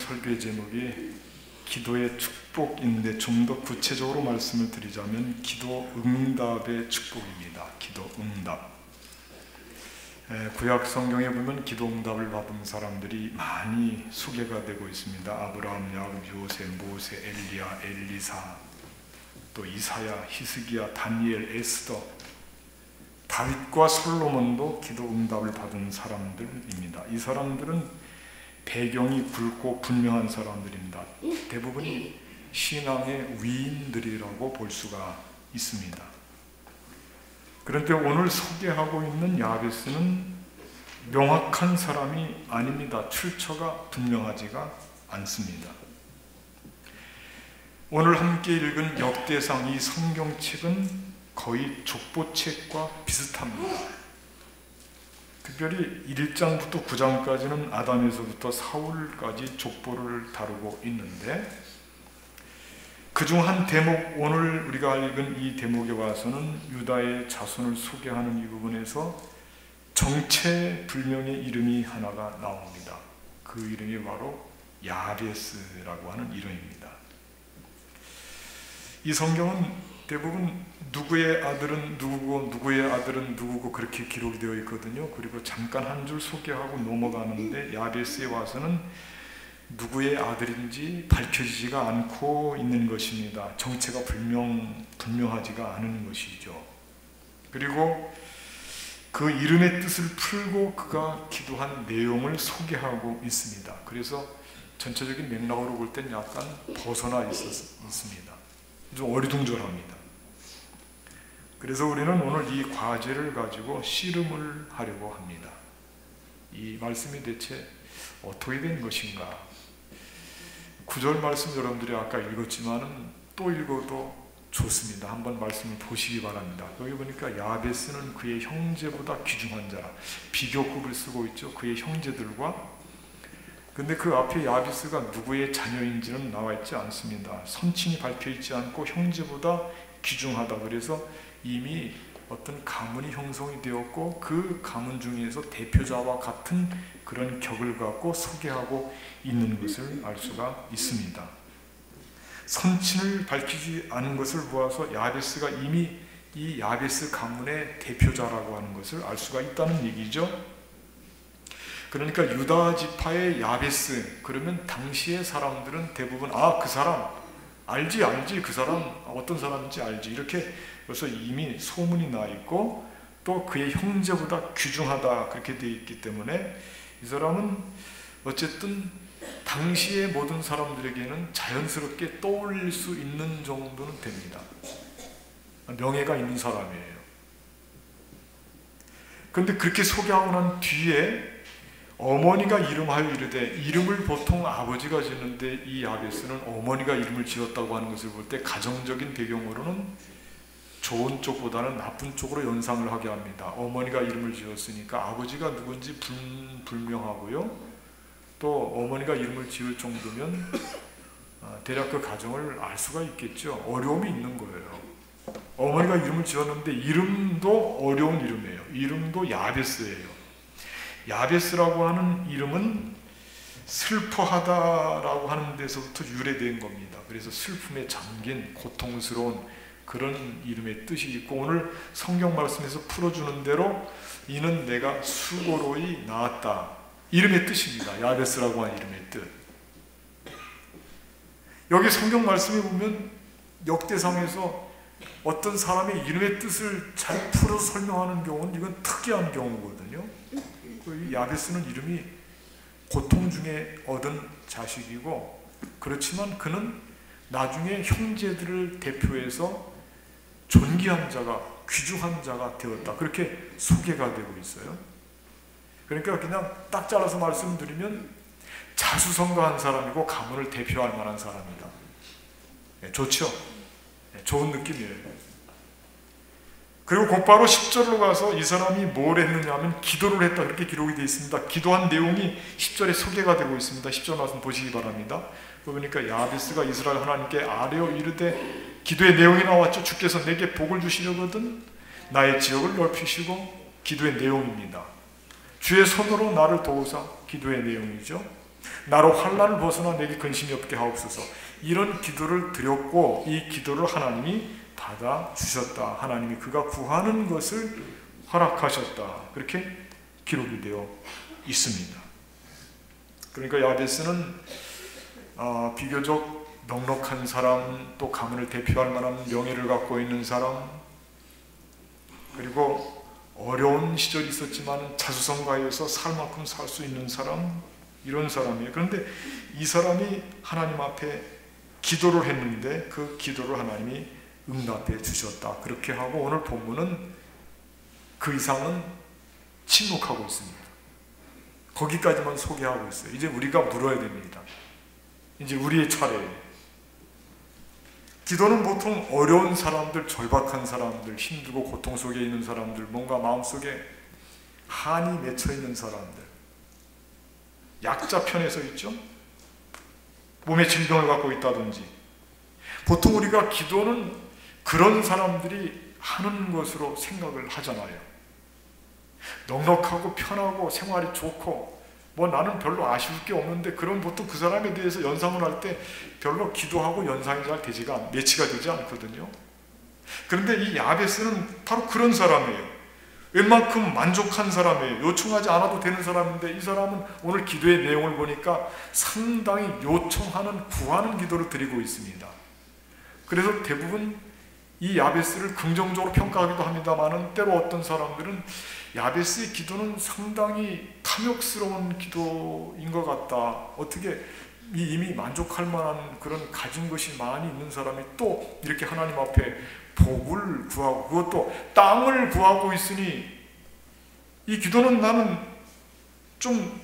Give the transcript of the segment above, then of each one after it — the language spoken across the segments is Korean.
설교의 제목이 기도의 축복인데 좀 더 구체적으로 말씀을 드리자면 기도 응답의 축복입니다. 기도 응답. 구약 성경에 보면 기도 응답을 받은 사람들이 많이 소개가 되고 있습니다. 아브라함, 야곱, 요셉, 모세, 엘리야, 엘리사, 또 이사야, 히스기야, 다니엘, 에스더, 다윗과 솔로몬도 기도 응답을 받은 사람들입니다. 이 사람들은 배경이 굵고 분명한 사람들입니다. 대부분이 신앙의 위인들이라고 볼 수가 있습니다. 그런데 오늘 소개하고 있는 야베스는 명확한 사람이 아닙니다. 출처가 분명하지가 않습니다. 오늘 함께 읽은 역대상 이 성경책은 거의 족보책과 비슷합니다. 특별히 1장부터 9장까지는 아담에서부터 사울까지 족보를 다루고 있는데 그중 한 대목, 오늘 우리가 읽은 이 대목에 와서는 유다의 자손을 소개하는 이 부분에서 정체불명의 이름이 하나가 나옵니다. 그 이름이 바로 야베스라고 하는 이름입니다. 이 성경은 대부분 누구의 아들은 누구고 누구의 아들은 누구고 그렇게 기록이 되어 있거든요. 그리고 잠깐 한 줄 소개하고 넘어가는데 야베스에 와서는 누구의 아들인지 밝혀지지가 않고 있는 것입니다. 정체가 분명하지가 않은 것이죠. 그리고 그 이름의 뜻을 풀고 그가 기도한 내용을 소개하고 있습니다. 그래서 전체적인 맥락으로 볼 땐 약간 벗어나 있습니다. 좀 어리둥절합니다. 그래서 우리는 오늘 이 과제를 가지고 씨름을 하려고 합니다. 이 말씀이 대체 어떻게 된 것인가? 9절 말씀 여러분들이 아까 읽었지만은 또 읽어도 좋습니다. 한번 말씀을 보시기 바랍니다. 여기 보니까 야베스는 그의 형제보다 귀중한 자라. 비교급을 쓰고 있죠. 그의 형제들과. 근데 그 앞에 야베스가 누구의 자녀인지는 나와 있지 않습니다. 선친이 밝혀 있지 않고 형제보다 귀중하다. 그래서 이미 어떤 가문이 형성이 되었고 그 가문 중에서 대표자와 같은 그런 격을 갖고 소개하고 있는 것을 알 수가 있습니다. 선친을 밝히지 않은 것을 보아서 야베스가 이미 이 야베스 가문의 대표자라고 하는 것을 알 수가 있다는 얘기죠. 그러니까 유다 지파의 야베스, 그러면 당시의 사람들은 대부분 그 사람 알지 그 사람 어떤 사람인지 알지 이렇게 그래서 이미 소문이 나 있고 또 그의 형제보다 귀중하다 그렇게 되어 있기 때문에 이 사람은 어쨌든 당시의 모든 사람들에게는 자연스럽게 떠올릴 수 있는 정도는 됩니다. 명예가 있는 사람이에요. 그런데 그렇게 소개하고 난 뒤에 어머니가 이름하여 이르되, 이름을 보통 아버지가 짓는데 이 야베스는 어머니가 이름을 지었다고 하는 것을 볼 때 가정적인 배경으로는 좋은 쪽보다는 나쁜 쪽으로 연상을 하게 합니다. 어머니가 이름을 지었으니까 아버지가 누군지 불명하고요. 또 어머니가 이름을 지을 정도면 대략 그 가정을 알 수가 있겠죠. 어려움이 있는 거예요. 어머니가 이름을 지었는데 이름도 어려운 이름이에요. 이름도 야베스예요. 야베스라고 하는 이름은 슬퍼하다라고 하는 데서부터 유래된 겁니다. 그래서 슬픔에 잠긴 고통스러운 그런 이름의 뜻이 있고 오늘 성경 말씀에서 풀어주는 대로 이는 내가 수고로이 낳았다. 이름의 뜻입니다. 야베스라고 하는 이름의 뜻. 여기 성경 말씀에 보면 역대상에서 어떤 사람의 이름의 뜻을 잘 풀어서 설명하는 경우는 이건 특이한 경우거든요. 이 야베스는 이름이 고통 중에 얻은 자식이고 그렇지만 그는 나중에 형제들을 대표해서 존귀한 자가 귀중한 자가 되었다. 그렇게 소개가 되고 있어요. 그러니까 그냥 딱 잘라서 말씀드리면 자수성가한 사람이고 가문을 대표할 만한 사람이다. 좋죠? 좋은 느낌이에요. 그리고 곧바로 10절로 가서 이 사람이 뭘 했느냐 하면 기도를 했다 그렇게 기록이 되어 있습니다. 기도한 내용이 10절에 소개가 되고 있습니다. 10절 말씀 보시기 바랍니다. 그러니까 야베스가 이스라엘 하나님께 아뢰어 이르되 기도의 내용이 나왔죠. 주께서 내게 복을 주시려거든 나의 지역을 넓히시고 기도의 내용입니다. 주의 손으로 나를 도우사 기도의 내용이죠. 나로 환난을 벗어나 내게 근심이 없게 하옵소서. 이런 기도를 드렸고 이 기도를 하나님이 받아주셨다. 하나님이 그가 구하는 것을 허락하셨다. 그렇게 기록이 되어 있습니다. 그러니까 야베스는 비교적 넉넉한 사람, 또 가문을 대표할 만한 명예를 갖고 있는 사람, 그리고 어려운 시절이 있었지만 자수성가해서 살 만큼 살 수 있는 사람, 이런 사람이에요. 그런데 이 사람이 하나님 앞에 기도를 했는데 그 기도를 하나님이 응답해 주셨다. 그렇게 하고 오늘 본문은 그 이상은 침묵하고 있습니다. 거기까지만 소개하고 있어요. 이제 우리가 물어야 됩니다. 이제 우리의 차례예요. 기도는 보통 어려운 사람들, 절박한 사람들, 힘들고 고통 속에 있는 사람들, 뭔가 마음속에 한이 맺혀 있는 사람들, 약자 편에 서 있죠? 몸에 질병을 갖고 있다든지. 보통 우리가 기도는 그런 사람들이 하는 것으로 생각을 하잖아요. 넉넉하고 편하고 생활이 좋고 뭐 나는 별로 아쉬울 게 없는데, 그럼 보통 그 사람에 대해서 연상을 할 때 별로 기도하고 연상이 잘 매치가 되지 않거든요. 그런데 이 야베스는 바로 그런 사람이에요. 웬만큼 만족한 사람이에요. 요청하지 않아도 되는 사람인데 이 사람은 오늘 기도의 내용을 보니까 상당히 요청하는, 구하는 기도를 드리고 있습니다. 그래서 대부분 이 야베스를 긍정적으로 평가하기도 합니다만, 때로 어떤 사람들은 야베스의 기도는 상당히 탐욕스러운 기도인 것 같다. 어떻게 이미 만족할 만한 그런 가진 것이 많이 있는 사람이 또 이렇게 하나님 앞에 복을 구하고, 그것도 땅을 구하고 있으니 이 기도는 나는 좀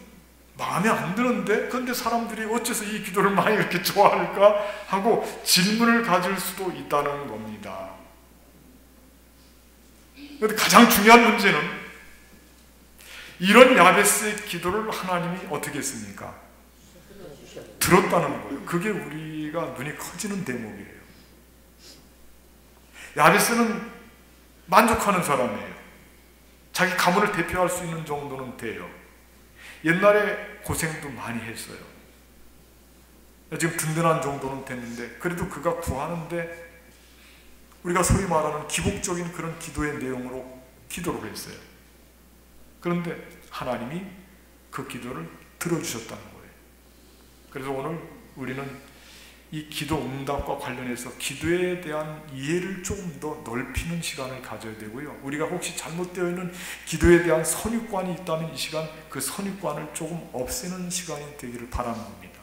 마음에 안 드는데, 그런데 사람들이 어째서 이 기도를 많이 이렇게 좋아할까 하고 질문을 가질 수도 있다는 겁니다. 그런데 가장 중요한 문제는 이런 야베스의 기도를 하나님이 어떻게 했습니까? 들었다는 거예요. 그게 우리가 눈이 커지는 대목이에요. 야베스는 만족하는 사람이에요. 자기 가문을 대표할 수 있는 정도는 돼요. 옛날에 고생도 많이 했어요. 지금 든든한 정도는 됐는데, 그래도 그가 구하는데 우리가 소위 말하는 기복적인 그런 기도의 내용으로 기도를 했어요. 그런데 하나님이 그 기도를 들어주셨다는 거예요. 그래서 오늘 우리는 이 기도 응답과 관련해서 기도에 대한 이해를 조금 더 넓히는 시간을 가져야 되고요. 우리가 혹시 잘못되어 있는 기도에 대한 선입관이 있다면 이 시간 그 선입관을 조금 없애는 시간이 되기를 바라는 겁니다.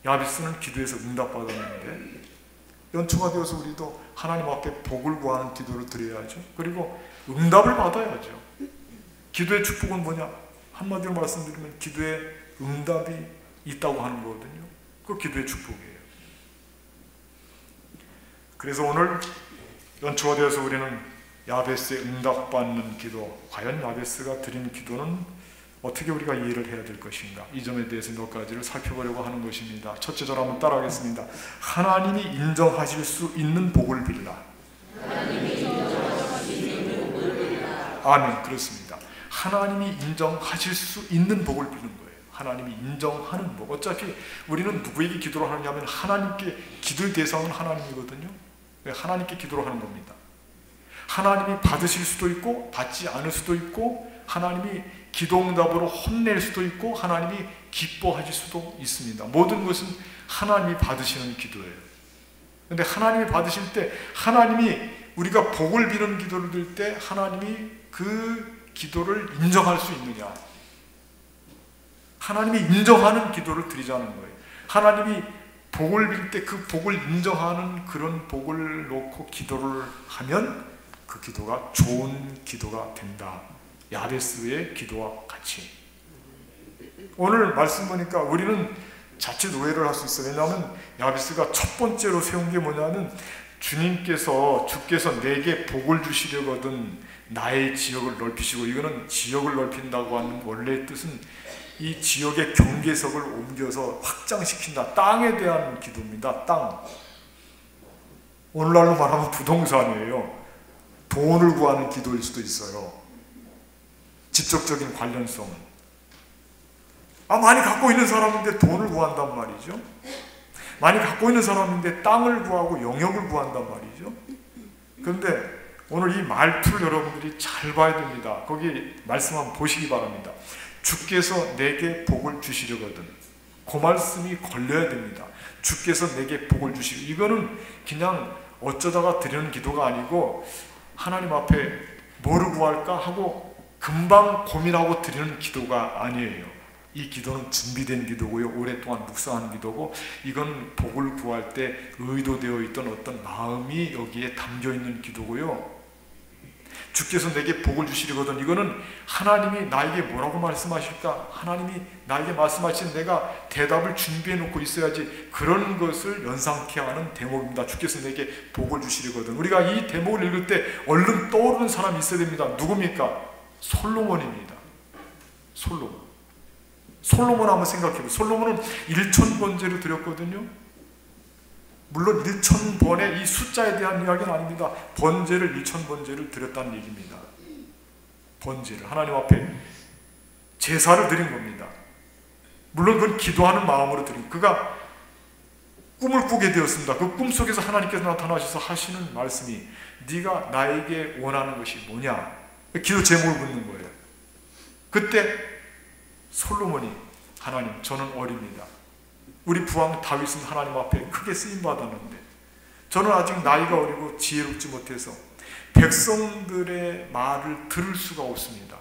야베스는 기도에서 응답받았는데 연초가 되어서 우리도 하나님 앞에 복을 구하는 기도를 드려야죠. 그리고 응답을 받아야죠. 기도의 축복은 뭐냐? 한마디로 말씀드리면 기도에 응답이 있다고 하는 거거든요. 그 기도의 축복이에요. 그래서 오늘 연초가 되어서 우리는 야베스의 응답받는 기도, 과연 야베스가 드린 기도는 어떻게 우리가 이해를 해야 될 것인가, 이 점에 대해서 몇 가지를 살펴보려고 하는 것입니다. 첫째 절 한번 따라하겠습니다. 하나님이 인정하실 수 있는 복을 빌라. 아멘. 그렇습니다. 하나님이 인정하실 수 있는 복을 비는 거예요. 하나님이 인정하는 복. 어차피 우리는 누구에게 기도를 하느냐 하면 하나님께, 기도의 대상은 하나님이거든요. 하나님께 기도를 하는 겁니다. 하나님이 받으실 수도 있고 받지 않을 수도 있고, 하나님이 기도응답으로 혼낼 수도 있고 하나님이 기뻐하실 수도 있습니다. 모든 것은 하나님이 받으시는 기도예요. 그런데 하나님이 받으실 때, 하나님이 우리가 복을 비는 기도를 드릴 때 하나님이 그 기도를 인정할 수 있느냐, 하나님이 인정하는 기도를 드리자는 거예요. 하나님이 복을 빌 때 그 복을 인정하는 그런 복을 놓고 기도를 하면 그 기도가 좋은 기도가 된다. 야베스의 기도와 같이. 오늘 말씀 보니까 우리는 자칫 오해를 할 수 있어요. 왜냐하면 야베스가 첫 번째로 세운 게 뭐냐면, 주께서 내게 복을 주시려거든 나의 지역을 넓히시고, 이거는 지역을 넓힌다고 하는 원래의 뜻은 이 지역의 경계석을 옮겨서 확장시킨다. 땅에 대한 기도입니다. 땅. 오늘날로 말하면 부동산이에요. 돈을 구하는 기도일 수도 있어요. 직접적인 관련성은. 많이 갖고 있는 사람인데 돈을 구한단 말이죠. 많이 갖고 있는 사람인데 땅을 구하고 영역을 구한단 말이죠. 그런데 오늘 이 말투를 여러분들이 잘 봐야 됩니다. 거기 말씀 한번 보시기 바랍니다. 주께서 내게 복을 주시려거든. 그 말씀이 걸려야 됩니다. 주께서 내게 복을 주시려. 이거는 그냥 어쩌다가 드리는 기도가 아니고 하나님 앞에 뭐를 구할까 하고 금방 고민하고 드리는 기도가 아니에요. 이 기도는 준비된 기도고요. 오랫동안 묵상하는 기도고, 이건 복을 구할 때 의도되어 있던 어떤 마음이 여기에 담겨 있는 기도고요. 주께서 내게 복을 주시려거든. 이거는 하나님이 나에게 뭐라고 말씀하실까? 하나님이 나에게 말씀하신 내가 대답을 준비해 놓고 있어야지, 그런 것을 연상케 하는 대목입니다. 주께서 내게 복을 주시려거든. 우리가 이 대목을 읽을 때 얼른 떠오르는 사람이 있어야 됩니다. 누굽니까? 솔로몬입니다. 솔로몬 한번 생각해보세요. 솔로몬은 1000번제를 드렸거든요. 물론 1000번의 이 숫자에 대한 이야기는 아닙니다. 번제를 1000번제를 드렸다는 얘기입니다. 번제를 하나님 앞에 제사를 드린 겁니다. 물론 그건 기도하는 마음으로 드린, 그가 꿈을 꾸게 되었습니다. 그 꿈 속에서 하나님께서 나타나셔서 하시는 말씀이 네가 나에게 원하는 것이 뭐냐? 기도 제목을 묻는 거예요. 그때 솔로몬이 하나님, 저는 어립니다. 우리 부왕 다윗은 하나님 앞에 크게 쓰임받았는데 저는 아직 나이가 어리고 지혜롭지 못해서 백성들의 말을 들을 수가 없습니다.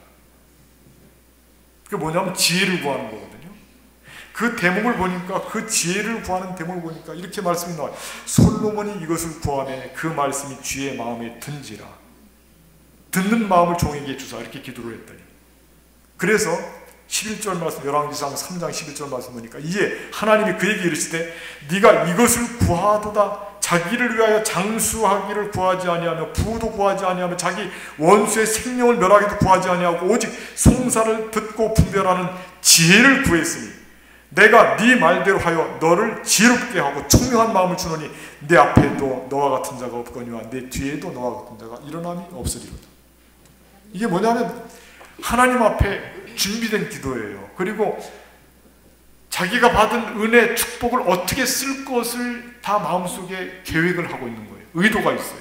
그게 뭐냐면 지혜를 구하는 거거든요. 그 대목을 보니까, 그 지혜를 구하는 대목을 보니까 이렇게 말씀이 나와요. 솔로몬이 이것을 구하매 그 말씀이 주의 마음에 든지라. 듣는 마음을 종에게 주사, 이렇게 기도를 했더니, 그래서 11절 말씀, 열왕기상 3장 11절 말씀 보니까 이에 하나님이 그에게 이르시되 네가 이것을 구하도다. 자기를 위하여 장수하기를 구하지 아니하며 부도 구하지 아니하며 자기 원수의 생명을 멸하기도 구하지 아니하고 오직 송사를 듣고 분별하는 지혜를 구했으니 내가 네 말대로 하여 너를 지혜롭게 하고 총명한 마음을 주노니 내 앞에도 너와 같은 자가 없거니와 내 뒤에도 너와 같은 자가 일어남이 없으리로다. 이게 뭐냐면 하나님 앞에 준비된 기도예요. 그리고 자기가 받은 은혜, 축복을 어떻게 쓸 것을 다 마음속에 계획을 하고 있는 거예요. 의도가 있어요.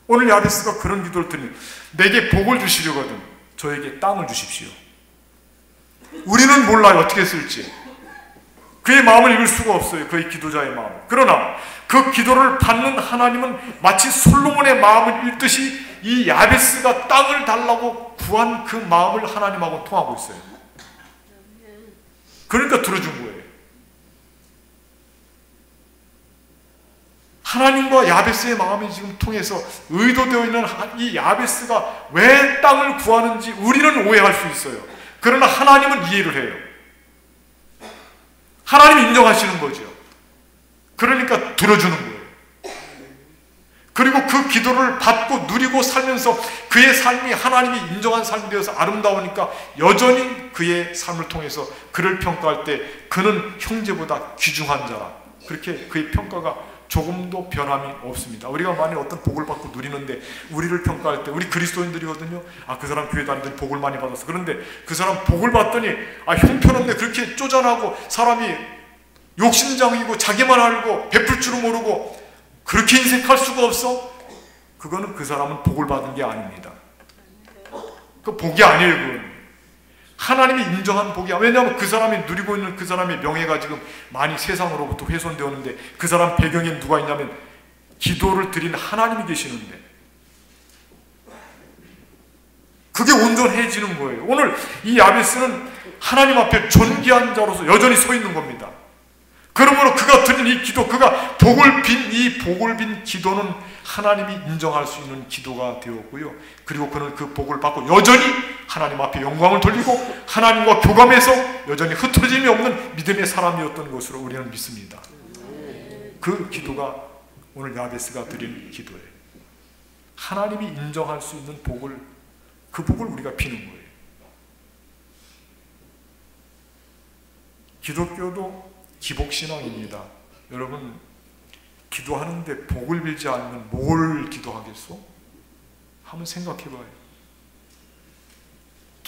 오늘 야베스가 그런 기도를 드리는, 내게 복을 주시려거든 저에게 땅을 주십시오. 우리는 몰라요, 어떻게 쓸지. 그의 마음을 읽을 수가 없어요. 그의 기도자의 마음. 그러나 그 기도를 받는 하나님은 마치 솔로몬의 마음을 읽듯이 이 야베스가 땅을 달라고 구한 그 마음을 하나님하고 통하고 있어요. 그러니까 들어준 거예요. 하나님과 야베스의 마음이 지금 통해서 의도되어 있는 이 야베스가 왜 땅을 구하는지 우리는 오해할 수 있어요. 그러나 하나님은 이해를 해요. 하나님이 인정하시는 거죠. 그러니까 들어주는 거예요. 그리고 그 기도를 받고 누리고 살면서 그의 삶이 하나님이 인정한 삶이 되어서 아름다우니까 여전히 그의 삶을 통해서 그를 평가할 때 그는 형제보다 귀중한 자라, 그렇게 그의 평가가 조금도 변함이 없습니다. 우리가 만약 어떤 복을 받고 누리는데 우리를 평가할 때, 우리 그리스도인들이거든요. 그 사람 교회 다니더니 복을 많이 받았어. 그런데 그 사람 복을 받더니 형편없네, 그렇게 쪼잔하고 사람이 욕심장이고 자기만 알고 베풀 줄은 모르고 그렇게 인색할 수가 없어? 그거는 그 사람은 복을 받은 게 아닙니다. 그 복이 아니에요. 그건 하나님이 인정한 복이야. 왜냐하면 그 사람이 누리고 있는 그 사람의 명예가 지금 많이 세상으로부터 훼손되었는데 그 사람 배경에 누가 있냐면 기도를 드린 하나님이 계시는데 그게 온전해지는 거예요. 오늘 이 야베스는 하나님 앞에 존귀한 자로서 여전히 서 있는 겁니다. 그러므로 그가 드린 이 기도, 그가 복을 빈 기도는 하나님이 인정할 수 있는 기도가 되었고요. 그리고 그는 그 복을 받고 여전히 하나님 앞에 영광을 돌리고 하나님과 교감해서 여전히 흩어짐이 없는 믿음의 사람이었던 것으로 우리는 믿습니다. 그 기도가 오늘 야베스가 드린 기도예요. 하나님이 인정할 수 있는 복을, 그 복을 우리가 비는 거예요. 기독교도 기복신앙입니다. 여러분, 기도하는데 복을 빌지 않으면 뭘 기도하겠소? 한번 생각해봐요.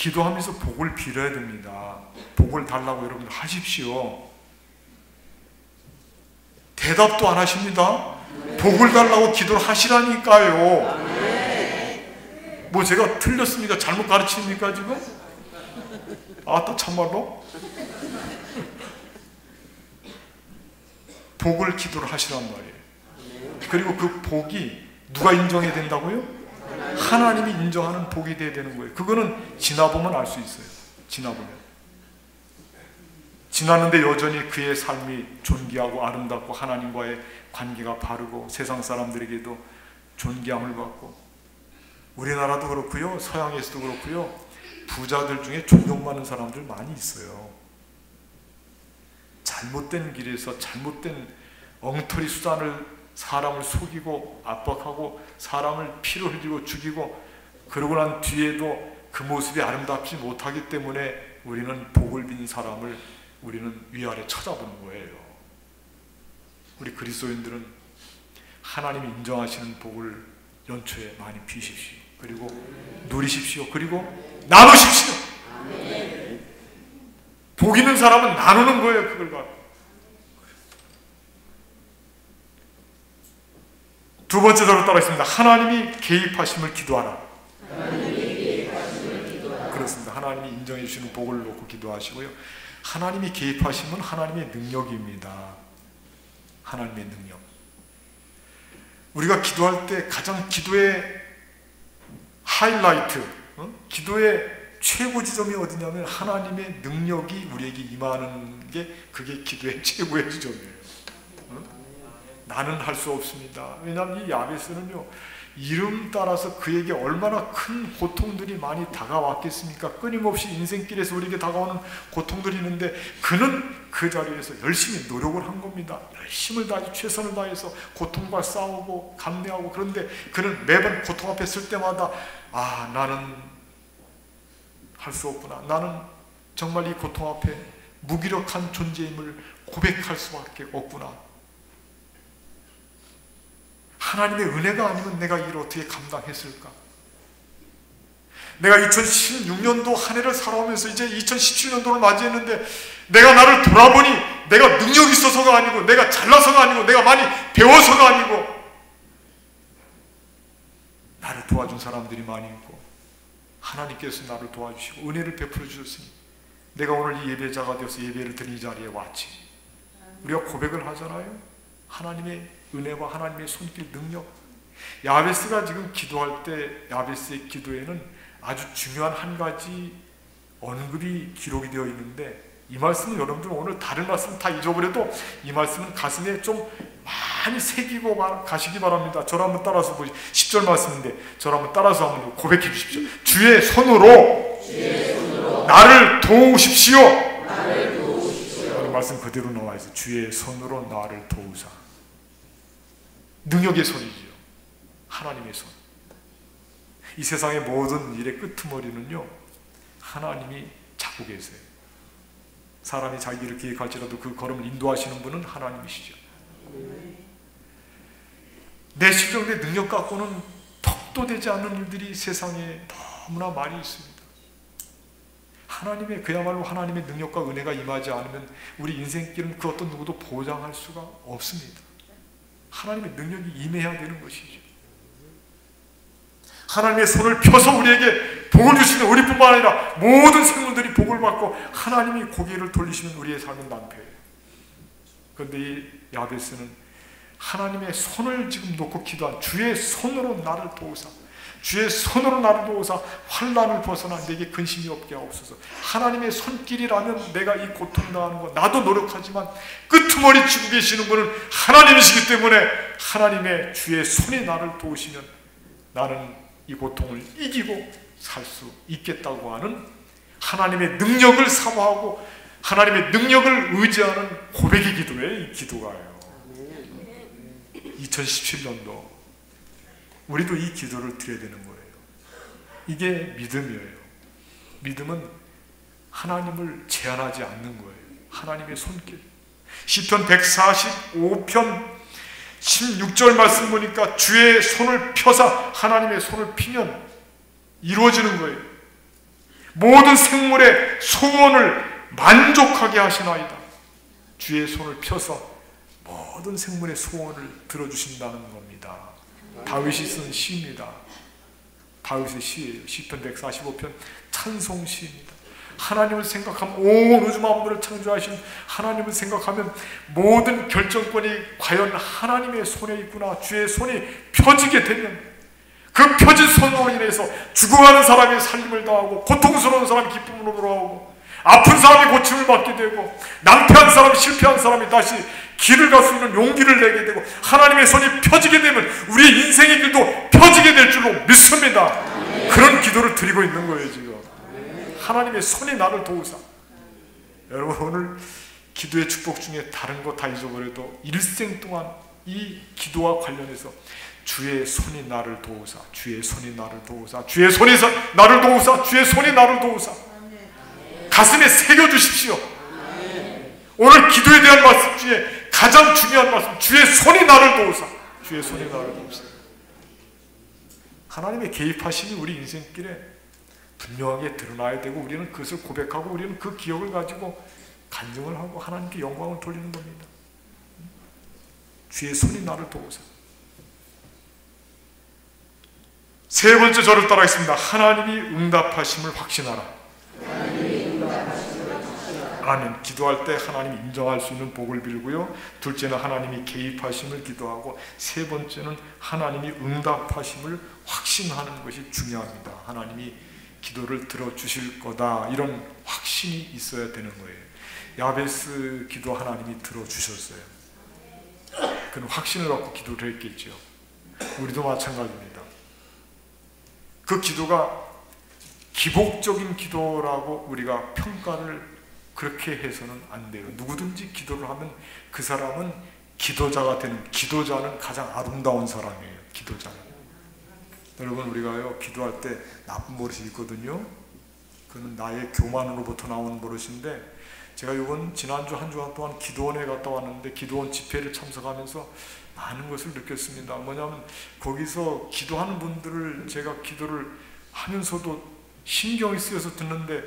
기도하면서 복을 빌어야 됩니다. 복을 달라고 여러분들 하십시오. 대답도 안 하십니다. 복을 달라고 기도를 하시라니까요. 뭐 제가 틀렸습니까? 잘못 가르칩니까 지금? 아따 참말로? 복을 기도를 하시란 말이에요. 그리고 그 복이 누가 인정해야 된다고요? 하나님이 인정하는 복이 돼야 되는 거예요. 그거는 지나보면 알 수 있어요. 지나는데 여전히 그의 삶이 존귀하고 아름답고 하나님과의 관계가 바르고 세상 사람들에게도 존귀함을 받고, 우리나라도 그렇고요, 서양에서도 그렇고요, 부자들 중에 존경받는 사람들 많이 있어요. 잘못된 길에서 잘못된 엉터리 수단을 사람을 속이고 압박하고 사람을 피로 흘리고 죽이고 그러고 난 뒤에도 그 모습이 아름답지 못하기 때문에 우리는 복을 빈 사람을 우리는 위아래 쳐다보는 거예요. 우리 그리스도인들은 하나님이 인정하시는 복을 연초에 많이 비십시오. 그리고 누리십시오. 그리고 나누십시오. 복 있는 사람은 나누는 거예요. 그걸 갖고. 두 번째 저로 따라했습니다. 하나님이 개입하심을 기도하라. 그렇습니다. 하나님이 인정해 주시는 복을 놓고 기도하시고요. 하나님이 개입하심은 하나님의 능력입니다. 하나님의 능력. 우리가 기도할 때 가장 기도의 하이라이트, 기도의 최고 지점이 어디냐면 하나님의 능력이 우리에게 임하는 게 그게 기도의 최고의 지점이에요. 나는 할 수 없습니다. 왜냐하면 이 야베스는요, 이름 따라서 그에게 얼마나 큰 고통들이 많이 다가왔겠습니까? 끊임없이 인생길에서 우리에게 다가오는 고통들이 있는데 그는 그 자리에서 열심히 노력을 한 겁니다. 열심을 다해 최선을 다해서 고통과 싸우고 감내하고, 그런데 그는 매번 고통 앞에 설 때마다 나는 할 수 없구나. 나는 정말 이 고통 앞에 무기력한 존재임을 고백할 수밖에 없구나. 하나님의 은혜가 아니면 내가 이를 어떻게 감당했을까? 내가 2016년도 한 해를 살아오면서 이제 2017년도를 맞이했는데 내가 나를 돌아보니 내가 능력이 있어서가 아니고 내가 잘나서가 아니고 내가 많이 배워서가 아니고 나를 도와준 사람들이 많이 있고 하나님께서 나를 도와주시고 은혜를 베풀어 주셨으니 내가 오늘 이 예배자가 되어서 예배를 드린 이 자리에 왔지. 우리가 고백을 하잖아요. 하나님의 은혜와 하나님의 손길 능력. 야베스가 지금 기도할 때 야베스의 기도에는 아주 중요한 한 가지 언급이 기록이 되어 있는데, 이 말씀은 여러분들 오늘 다른 말씀 다 잊어버려도 이 말씀은 가슴에 좀 많이 새기고 가시기 바랍니다. 저를 한번 따라서 보시죠. 10절 말씀인데 저를 한번 따라서 한번 고백해 주십시오. 주의 손으로 나를 도우십시오. 말씀 그대로 나와 있어요. 주의 손으로 나를 도우사. 능력의 손이지요. 하나님의 손. 이 세상의 모든 일의 끄트머리는요, 하나님이 잡고 계세요. 사람이 자기 일을 계획할지라도 그 걸음을 인도하시는 분은 하나님이시죠. 내 실력, 내 능력 갖고는 턱도 되지 않는 일들이 세상에 너무나 많이 있습니다. 하나님의, 그야말로 하나님의 능력과 은혜가 임하지 않으면 우리 인생길은 그 어떤 누구도 보장할 수가 없습니다. 하나님의 능력이 임해야 되는 것이죠. 하나님의 손을 펴서 우리에게 복을 주시는 우리뿐만 아니라 모든 생물들이 복을 받고 하나님이 고개를 돌리시는 우리의 삶은 낭패예요. 그런데 이 야베스는 하나님의 손을 지금 놓고 기도한, 주의 손으로 나를 도우사, 주의 손으로 나를 도우사 환난을 벗어나 내게 근심이 없게 하옵소서. 하나님의 손길이라면 내가 이 고통당하는 거 나도 노력하지만 끄트머리 쥐고 계시는 분은 하나님이시기 때문에 하나님의 주의 손이 나를 도우시면 나는 이 고통을 이기고 살 수 있겠다고 하는 하나님의 능력을 사모하고 하나님의 능력을 의지하는 고백의 기도에 이 기도가요. 2017년도 우리도 이 기도를 드려야 되는 거예요. 이게 믿음이에요. 믿음은 하나님을 제한하지 않는 거예요. 하나님의 손길. 시편 145편 16절 말씀 보니까 주의 손을 펴사, 하나님의 손을 피면 이루어지는 거예요. 모든 생물의 소원을 만족하게 하시나이다. 주의 손을 펴서 모든 생물의 소원을 들어주신다는 겁니다. 다윗이 쓴 시입니다. 다윗의 시예요. 시편 145편 찬송 시입니다. 하나님을 생각하면 온 우주 만물을 창조하신 하나님을 생각하면 모든 결정권이 과연 하나님의 손에 있구나. 주의 손이 펴지게 되면 그 펴진 손으로 인해서 죽어가는 사람이 살림을 당하고 고통스러운 사람이 기쁨으로 돌아오고 아픈 사람이 고침을 받게 되고 낭패한 사람, 실패한 사람이 다시 길을 갈 수 있는 용기를 내게 되고 하나님의 손이 펴지게 되면 우리의 인생의 길도 펴지게 될 줄로 믿습니다. 그런 기도를 드리고 있는 거예요 지금. 하나님의 손이 나를 도우사. 여러분 오늘 기도의 축복 중에 다른 거 다 잊어버려도 일생 동안 이 기도와 관련해서 주의 손이 나를 도우사, 주의 손이 나를 도우사, 주의 손이 나를 도우사, 주의 손이 나를 도우사. 가슴에 새겨주십시오. 오늘 기도에 대한 말씀 중에 가장 중요한 말씀, 주의 손이 나를 도우사, 주의 손이 나를 도우사. 하나님의 개입하심이 우리 인생길에 분명하게 드러나야 되고 우리는 그것을 고백하고 우리는 그 기억을 가지고 간증을 하고 하나님께 영광을 돌리는 겁니다. 주의 손이 나를 도우사. 세 번째 저를 따라하겠습니다. 하나님이 응답하심을 확신하라. 아멘. 기도할 때 하나님이 인정할 수 있는 복을 빌고요. 둘째는 하나님이 개입하심을 기도하고 세 번째는 하나님이 응답하심을 확신하는 것이 중요합니다. 하나님이 기도를 들어주실 거다 이런 확신이 있어야 되는 거예요. 야베스 기도 하나님이 들어주셨어요. 그는 확신을 갖고 기도를 했겠죠. 우리도 마찬가지입니다. 그 기도가 기복적인 기도라고 우리가 평가를 그렇게 해서는 안 돼요. 누구든지 기도를 하면 그 사람은 기도자가 되는, 기도자는 가장 아름다운 사람이에요. 기도자는. 여러분 우리가요 기도할 때 나쁜 버릇이 있거든요. 그는 나의 교만으로부터 나오는 버릇인데 제가 이번 지난주 한 주간 동안 기도원에 갔다 왔는데 기도원 집회를 참석하면서 많은 것을 느꼈습니다. 뭐냐면 거기서 기도하는 분들을 제가 기도를 하면서도 신경이 쓰여서 듣는데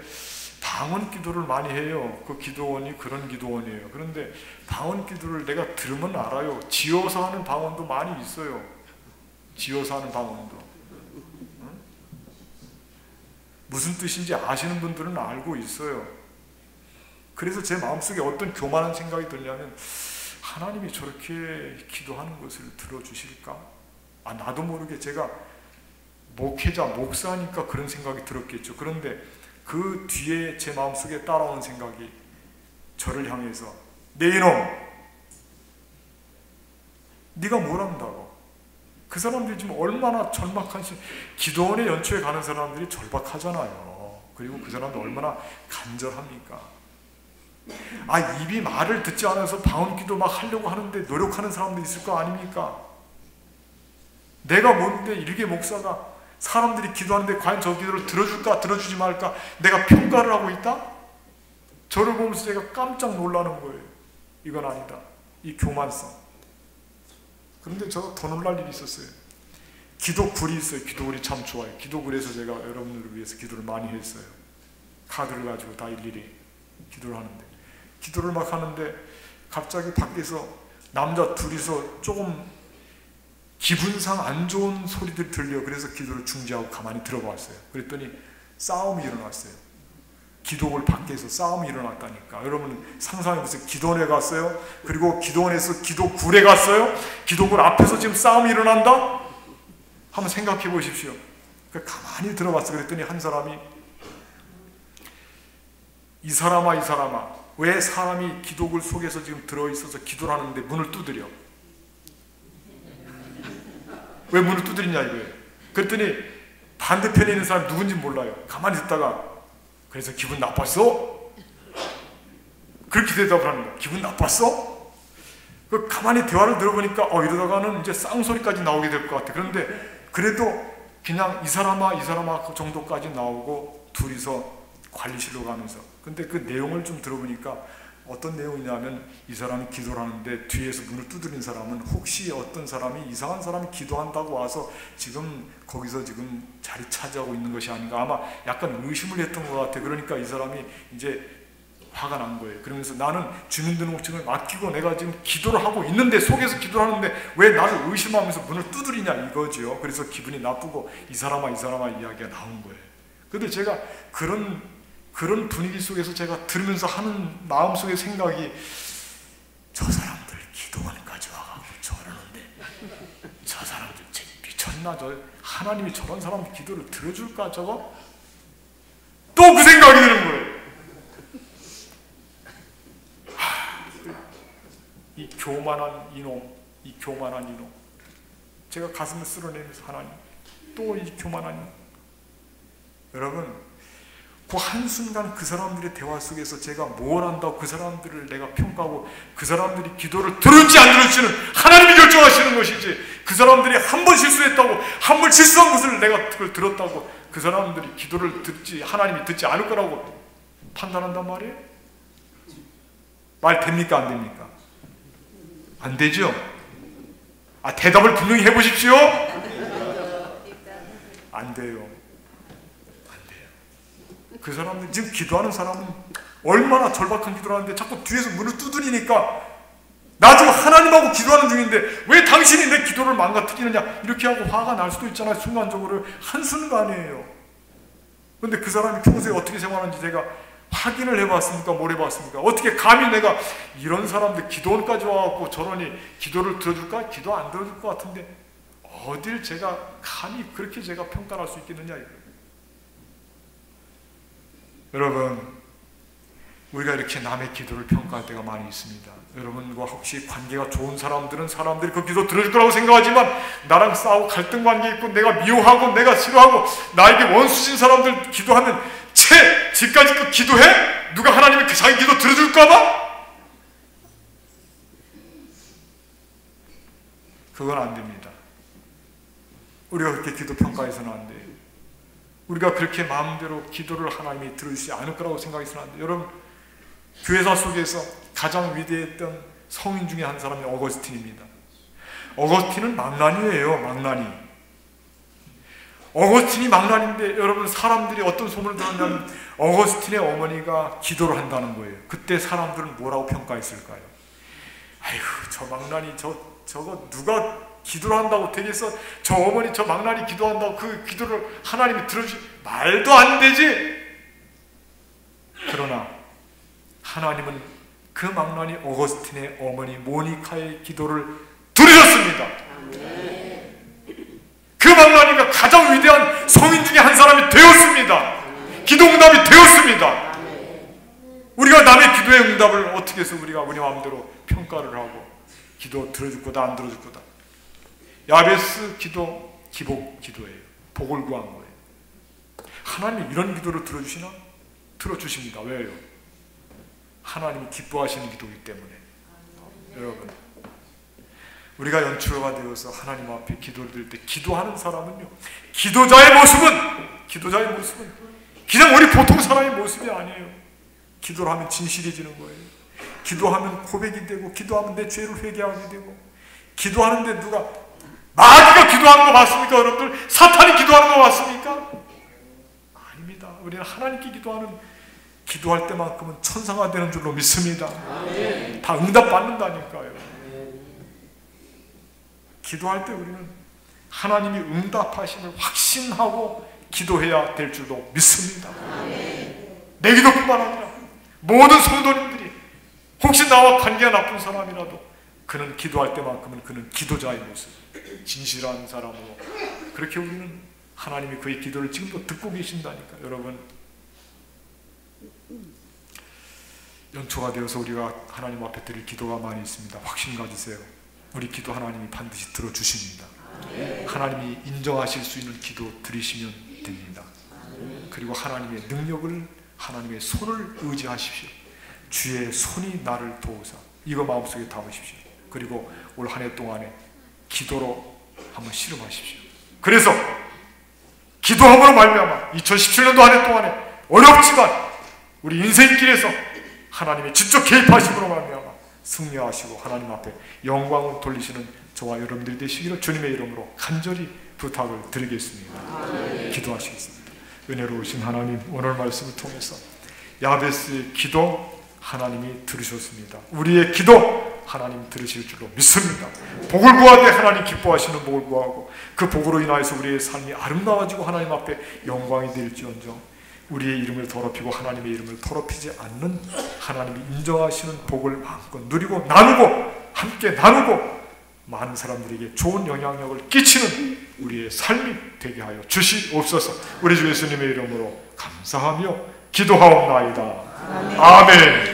방언 기도를 많이 해요. 그 기도원이 그런 기도원이에요. 그런데 방언 기도를 내가 들으면 알아요. 지어서 하는 방언도 많이 있어요. 지어서 하는 방언도. 무슨 뜻인지 아시는 분들은 알고 있어요. 그래서 제 마음속에 어떤 교만한 생각이 들냐면 하나님이 저렇게 기도하는 것을 들어주실까? 나도 모르게 제가 목회자, 목사니까 그런 생각이 들었겠죠. 그런데 그 뒤에 제 마음속에 따라오는 생각이 저를 향해서 내 이놈! 네가 뭘 안다고? 그 사람들이 지금 얼마나 절박한지 기도원의 연초에 가는 사람들이 절박하잖아요. 그리고 그 사람들 얼마나 간절합니까? 입이 말을 듣지 않아서 방언기도 막 하려고 하는데 노력하는 사람도 있을 거 아닙니까? 내가 뭔데 일개 목사가 사람들이 기도하는데 과연 저 기도를 들어줄까 들어주지 말까 내가 평가를 하고 있다? 저를 보면서 제가 깜짝 놀라는 거예요. 이건 아니다. 이 교만성. 그런데 저 더 놀랄 일이 있었어요. 기도글이 있어요. 기도글이 참 좋아요. 기도글에서 제가 여러분들을 위해서 기도를 많이 했어요. 카드를 가지고 다 일일이 기도를 하는데 기도를 막 하는데 갑자기 밖에서 남자 둘이서 조금 기분상 안 좋은 소리들이 들려. 그래서 기도를 중지하고 가만히 들어가 봤어요. 그랬더니 싸움이 일어났어요. 기도글 밖에서 싸움이 일어났다니까. 여러분 상상해보세요. 기도원에 갔어요. 그리고 기도원에서 기도굴에 갔어요. 기도굴 앞에서 지금 싸움이 일어난다? 한번 생각해 보십시오. 가만히 들어봤어요. 그랬더니 한 사람이 이 사람아 왜 사람이 기도굴 속에서 지금 들어있어서 기도를 하는데 문을 두드려? 왜 문을 두드리냐 이거예요. 그랬더니 반대편에 있는 사람이 누군지 몰라요. 가만히 듣다가 그래서 기분 나빴어? 그렇게 대답을 하는 거야. 기분 나빴어? 그 가만히 대화를 들어보니까 이러다가는 이제 쌍소리까지 나오게 될 것 같아. 그런데 그래도 그냥 이 사람아 그 정도까지 나오고 둘이서 관리실로 가면서 근데 그 내용을 좀 들어보니까 어떤 내용이냐면 이 사람이 기도를 하는데 뒤에서 문을 두드린 사람은 혹시 어떤 사람이 이상한 사람이 기도한다고 와서 지금 거기서 지금 자리 차지하고 있는 것이 아닌가, 아마 약간 의심을 했던 것 같아. 그러니까 이 사람이 이제 화가 난 거예요. 그러면서 나는 주민등록증을 맡기고 내가 지금 기도를 하고 있는데, 속에서 기도를 하는데 왜 나를 의심하면서 문을 두드리냐 이거죠. 그래서 기분이 나쁘고 이 사람아 이야기가 나온 거예요. 근데 제가 그런 분위기 속에서 제가 들으면서 하는 마음속의 생각이, 저 사람들 기도원까지 와가지고 저러는데 저 사람들 미쳤나, 저 하나님이 저런 사람 기도를 들어줄까 저거? 또 그 생각이 드는 거예요. 이 교만한 이놈, 제가 가슴을 쓸어내면서 하나님, 또 이 교만한 이놈. 여러분, 그 한순간 그 사람들의 대화 속에서 제가 뭘 한다고 그 사람들을 내가 평가하고, 그 사람들이 기도를 들을지 안 들을지는 하나님이 결정하시는 것이지, 그 사람들이 한 번 실수했다고, 한 번 실수한 것을 내가 그걸 들었다고 그 사람들이 기도를 듣지, 하나님이 듣지 않을 거라고 판단한단 말이에요? 말 됩니까 안 됩니까? 안 되죠? 대답을 분명히 해보십시오. 안 돼요. 그 사람들, 지금 기도하는 사람은 얼마나 절박한 기도를 하는데 자꾸 뒤에서 문을 두드리니까, 나 지금 하나님하고 기도하는 중인데 왜 당신이 내 기도를 망가뜨리느냐, 이렇게 하고 화가 날 수도 있잖아요. 순간적으로, 한순간이에요. 그런데 그 사람이 평소에 어떻게 생활하는지 제가 확인을 해봤습니까? 뭘 해봤습니까? 어떻게 감히 내가 이런 사람들 기도원까지 와갖고 저러니 기도를 들어줄까? 기도 안 들어줄 것 같은데 어딜 제가 감히 그렇게 제가 평가할 수 있겠느냐 이거예요. 여러분, 우리가 이렇게 남의 기도를 평가할 때가 많이 있습니다. 여러분과 혹시 관계가 좋은 사람들은 사람들이 그 기도 들어줄 거라고 생각하지만, 나랑 싸우고 갈등 관계 있고 내가 미워하고 내가 싫어하고 나에게 원수진 사람들 기도하면 지금까지 그 기도해? 누가 하나님이 그 자기 기도 들어줄까 봐? 그건 안 됩니다. 우리가 그렇게 기도 평가해서는 안 돼요. 우리가 그렇게 마음대로 기도를 하나님이 들으시지 않을 거라고 생각해서는 안 돼요. 여러분, 교회사 속에서 가장 위대했던 성인 중에 한 사람이 어거스틴입니다. 어거스틴은 망나니예요. 망나니. 어거스틴이 망나니인데 여러분, 사람들이 어떤 소문을 들었냐면 어거스틴의 어머니가 기도를 한다는 거예요. 그때 사람들은 뭐라고 평가했을까요? 아이고, 저 망나니, 저거 누가 기도를 한다고 되겠어? 저 어머니, 저 망나니 기도한다고 그 기도를 하나님이 들어주시, 말도 안 되지. 그러나 하나님은 그 망나니 어거스틴의 어머니 모니카의 기도를 들으셨습니다. 그 망나니가 가장 위대한 성인 중에 한 사람이 되었습니다. 기도 응답이 되었습니다. 우리가 남의 기도의 응답을 어떻게 해서 우리가 우리 마음대로 평가를 하고 기도 들어줄 거다 안 들어줄 거다. 야베스 기도 기복 기도예요. 복을 구한 거예요. 하나님이 이런 기도를 들어주시나? 들어주십니다. 왜요? 하나님이 기뻐하시는 기도이기 때문에. 여러분, 우리가 연초가 되어서 하나님 앞에 기도를 드릴 때 기도하는 사람은요, 기도자의 모습은 그냥 우리 보통 사람의 모습이 아니에요. 기도를 하면 진실해지는 거예요. 기도하면 고백이 되고, 기도하면 내 죄를 회개하게 되고, 기도하는데 누가 마귀가 기도하는 거 맞습니까? 여러분들, 사탄이 기도하는 거 맞습니까? 아닙니다. 우리는 하나님께 기도할 때만큼은 천사가 되는 줄로 믿습니다. 다 응답받는다니까요. 기도할 때 우리는 하나님이 응답하심을 확신하고 기도해야 될 줄로 믿습니다. 내 기도뿐만 아니라 모든 성도님들이 혹시 나와 관계가 나쁜 사람이라도 그는 기도할 때만큼은 그는 기도자의 모습, 진실한 사람으로, 그렇게 우리는 하나님이 그의 기도를 지금도 듣고 계신다니까. 여러분, 연초가 되어서 우리가 하나님 앞에 드릴 기도가 많이 있습니다. 확신 가지세요. 우리 기도 하나님이 반드시 들어주십니다. 하나님이 인정하실 수 있는 기도 드리시면 됩니다. 그리고 하나님의 능력을, 하나님의 손을 의지하십시오. 주의 손이 나를 도우사, 이거 마음속에 담으십시오. 그리고 올 한 해 동안에 기도로 한번 실험하십시오. 그래서 기도함으로 말미암아 2017년도 한 해 동안에 어렵지만 우리 인생길에서 하나님의 직접 개입하심으로 말미암아 승리하시고 하나님 앞에 영광을 돌리시는 저와 여러분들이 되시기를 주님의 이름으로 간절히 부탁을 드리겠습니다. 기도하시겠습니다. 은혜로우신 하나님, 오늘 말씀을 통해서 야베스의 기도 하나님이 들으셨습니다. 우리의 기도 하나님 들으실 줄로 믿습니다. 복을 구하되 하나님 기뻐하시는 복을 구하고 그 복으로 인하여서 우리의 삶이 아름다워지고 하나님 앞에 영광이 될지언정 우리의 이름을 더럽히고 하나님의 이름을 더럽히지 않는 하나님이 인정하시는 복을 마음껏 누리고 나누고 함께 나누고 많은 사람들에게 좋은 영향력을 끼치는 우리의 삶이 되게 하여 주시옵소서. 우리 주 예수님의 이름으로 감사하며 기도하옵나이다. 아멘.